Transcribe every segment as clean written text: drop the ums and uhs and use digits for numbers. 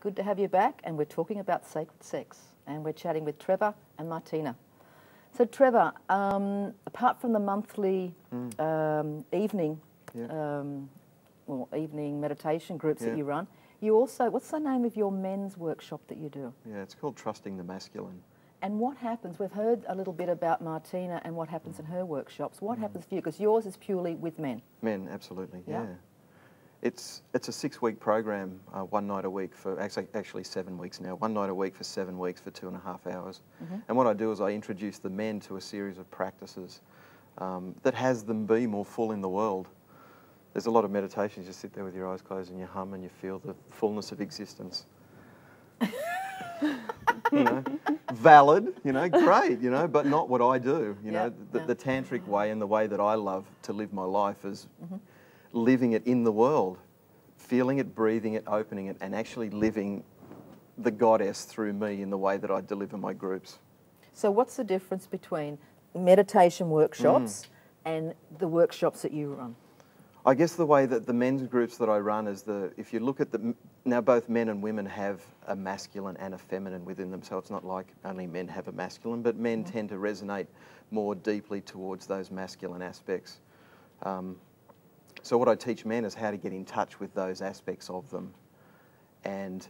Good to have you back, and we're talking about sacred sex, and we're chatting with Trevor and Martina. So Trevor, apart from the monthly evening evening meditation groups that you run, you also, what's the name of your men's workshop that you do? Yeah, it's called Trusting the Masculine. And what happens, we've heard a little bit about Martina and what happens in her workshops. What happens for you? Because yours is purely with men. Men, absolutely, yeah. Yeah. It's a 6-week program, 1 night a week for, actually 7 weeks now, 1 night a week for 7 weeks for 2.5 hours. And what I do is I introduce the men to a series of practices that has them be more full in the world. There's a lot of meditations, you sit there with your eyes closed and you hum and you feel the fullness of existence. You know, valid, you know, great, you know, but not what I do. You know, the tantric way and the way that I love to live my life is living it in the world, feeling it, breathing it, opening it, and actually living the goddess through me in the way that I deliver my groups. So what's the difference between meditation workshops and the workshops that you run? I guess the way that the men's groups that I run is if you look at now both men and women have a masculine and a feminine within them, so it's not like only men have a masculine, but men tend to resonate more deeply towards those masculine aspects. So what I teach men is how to get in touch with those aspects of them and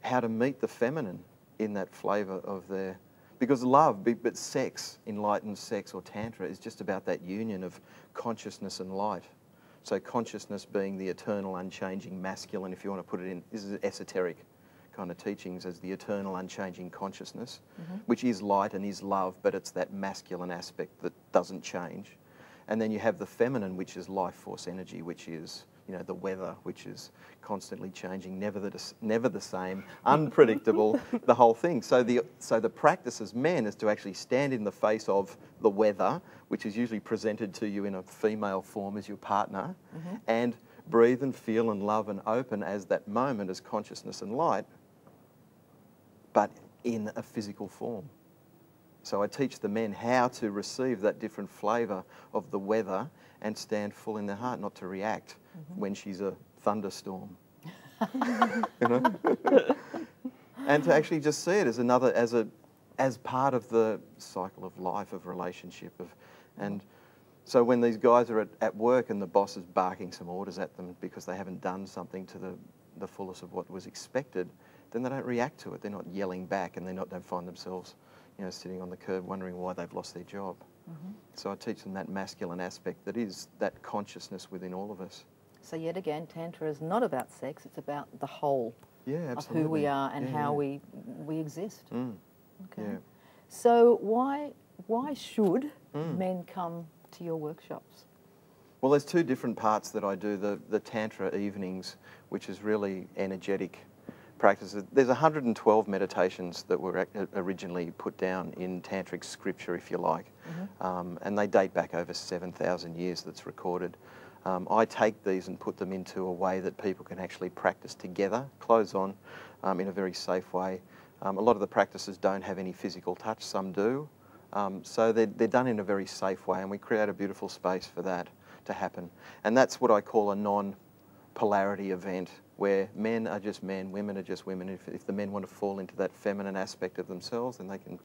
how to meet the feminine in that flavour of their... Because love, but sex, enlightened sex or Tantra, is just about that union of consciousness and light. So consciousness being the eternal, unchanging masculine, if you want to put it in, this is esoteric kind of teachings, as the eternal, unchanging consciousness, which is light and is love, but it's that masculine aspect that doesn't change. And then you have the feminine, which is life force energy, which is, you know, the weather, which is constantly changing, never the same, unpredictable, the whole thing. So the practice as men is to actually stand in the face of the weather, which is usually presented to you in a female form as your partner, and breathe and feel and love and open as that moment as consciousness and light, but in a physical form. So I teach the men how to receive that different flavour of the weather and stand full in their heart, not to react when she's a thunderstorm. You know? And to actually just see it as part of the cycle of life, of relationship, and so when these guys are at work and the boss is barking some orders at them because they haven't done something to the fullest of what was expected, then they don't react to it. They're not yelling back, and don't find themselves, you know, sitting on the curb wondering why they've lost their job. So I teach them that masculine aspect that is that consciousness within all of us. So yet again, Tantra is not about sex, it's about the whole of who we are and how we exist. Okay. Yeah. So why should men come to your workshops? Well, there's 2 different parts that I do. The Tantra evenings, which is really energetic practices. There's 112 meditations that were originally put down in Tantric scripture, if you like, and they date back over 7,000 years that's recorded. I take these and put them into a way that people can actually practice together, clothes on, in a very safe way. A lot of the practices don't have any physical touch, some do. So they're done in a very safe way, and we create a beautiful space for that to happen. And that's what I call a non-polarity event, where men are just men, women are just women. If the men want to fall into that feminine aspect of themselves, then they can,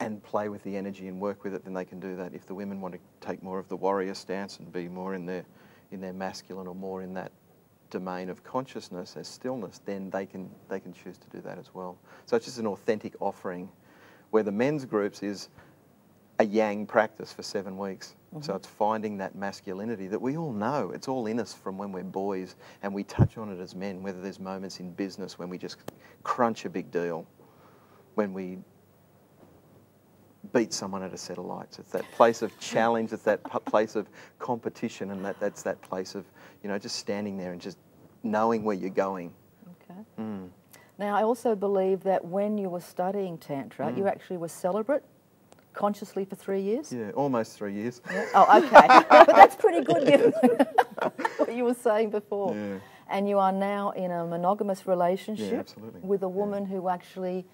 and play with the energy and work with it, then they can do that. If the women want to take more of the warrior stance and be more in their masculine, or more in that domain of consciousness as stillness, then they can choose to do that as well. So it's just an authentic offering, where the men's groups is a yang practice for 7 weeks. So it's finding that masculinity that we all know. It's all in us from when we're boys, and we touch on it as men, whether there's moments in business when we just crunch a big deal, when we beat someone at a set of lights. It's that place of challenge, it's that place of competition, and that's that place of, you know, just standing there and just knowing where you're going. Okay. Now, I also believe that when you were studying Tantra, you actually were celibate consciously for 3 years? Yeah, almost 3 years. Yeah. Oh, okay. But that's pretty good given what you were saying before. Yeah. And you are now in a monogamous relationship with a woman who actually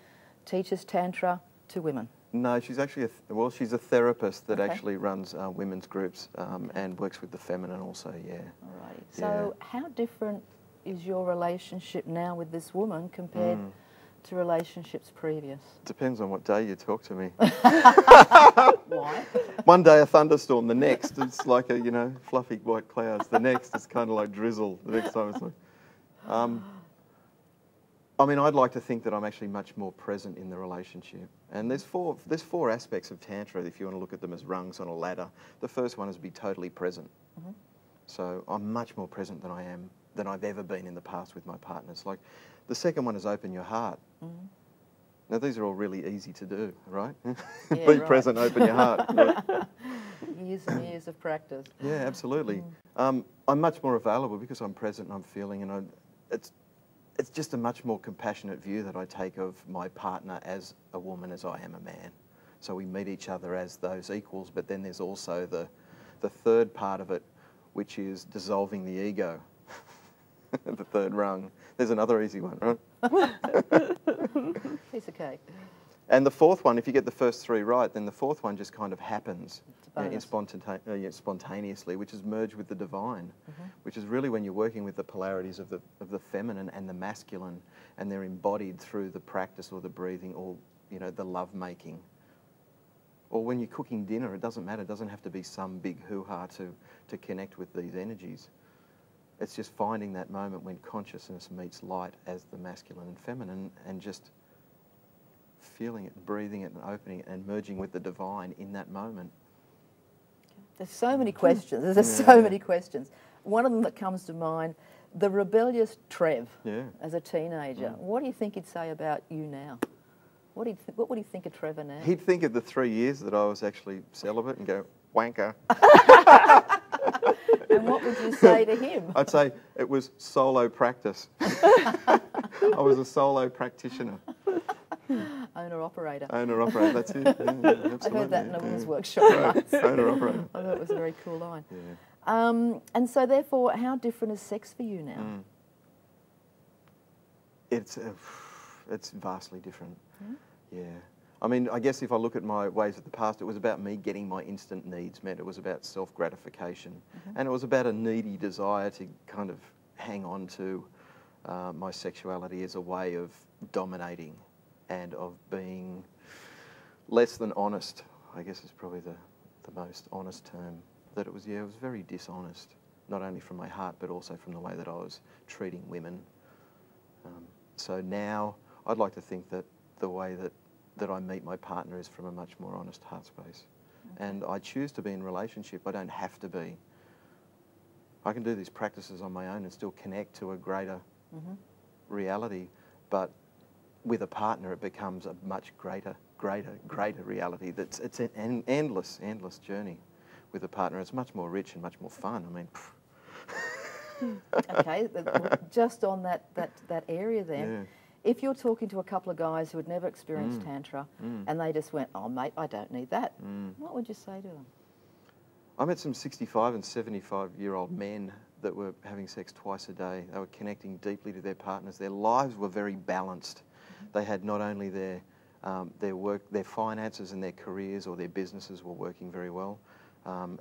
teaches Tantra to women. No, she's actually she's a therapist that actually runs women's groups and works with the feminine also, Alrighty. So how different is your relationship now with this woman compared to relationships previous? Depends on what day you talk to me. Why? One day a thunderstorm, the next it's like a, you know, fluffy white clouds. The next it's kind of like drizzle. The next time it's like... I mean, I'd like to think that I'm actually much more present in the relationship. And there's four aspects of Tantra, if you want to look at them as rungs on a ladder. The first one is be totally present. So I'm much more present than I've ever been in the past with my partners. Like, the second one is open your heart. Now, these are all really easy to do, right? Yeah, be present, open your heart. Right? Years and years of practice. Yeah, absolutely. I'm much more available because I'm present and I'm feeling, and it's just a much more compassionate view that I take of my partner as a woman as I am a man. So we meet each other as those equals, but then there's also the third part of it, which is dissolving the ego. The third rung. There's another easy one, right? Piece of cake. And the fourth one, if you get the first three right, then the fourth one just kind of happens spontaneously, which is merged with the divine, which is really when you're working with the polarities of the feminine and the masculine, and they're embodied through the practice or the breathing or, you know, the love making. Or when you're cooking dinner, it doesn't matter. It doesn't have to be some big hoo-ha to connect with these energies. It's just finding that moment when consciousness meets light as the masculine and feminine, and just feeling it, breathing it and opening it and merging with the divine in that moment. There's so many questions. There's so many questions. One of them that comes to mind, the rebellious Trev as a teenager. What do you think he'd say about you now? What would he think of Trevor now? He'd think of the 3 years that I was actually celibate and go, wanker. And what would you say to him? I'd say it was solo practice. I was a solo practitioner. Owner-operator. Owner-operator, that's it. Yeah, absolutely. I heard that in a women's workshop once. Owner-operator. I thought it was a very cool line. Yeah. And so therefore, how different is sex for you now? It's vastly different. Yeah. I mean, I guess if I look at my ways of the past, it was about me getting my instant needs met. It was about self-gratification. And it was about a needy desire to kind of hang on to my sexuality as a way of dominating and of being less than honest, I guess is probably the most honest term. That it was very dishonest, not only from my heart, but also from the way that I was treating women. So now, I'd like to think that the way that I meet my partner is from a much more honest heart space. And I choose to be in relationship. I don't have to be. I can do these practices on my own and still connect to a greater reality, but with a partner it becomes a much greater reality. It's an endless journey with a partner. It's much more rich and much more fun. I mean, okay, just on that area then, if you're talking to a couple of guys who had never experienced Tantra and they just went, oh mate, I don't need that, what would you say to them? I met some 65 and 75-year-old men that were having sex twice a day. They were connecting deeply to their partners. Their lives were very balanced. They had not only their work, their finances and their careers or their businesses were working very well.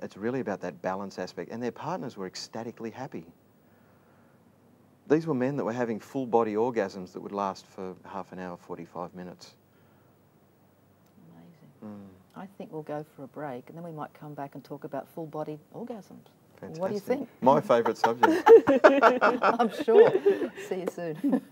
It's really about that balance aspect. And their partners were ecstatically happy. These were men that were having full-body orgasms that would last for half an hour, 45 minutes. Amazing. I think we'll go for a break and then we might come back and talk about full-body orgasms. Fantastic. What do you think? My favourite subject. I'm sure. See you soon.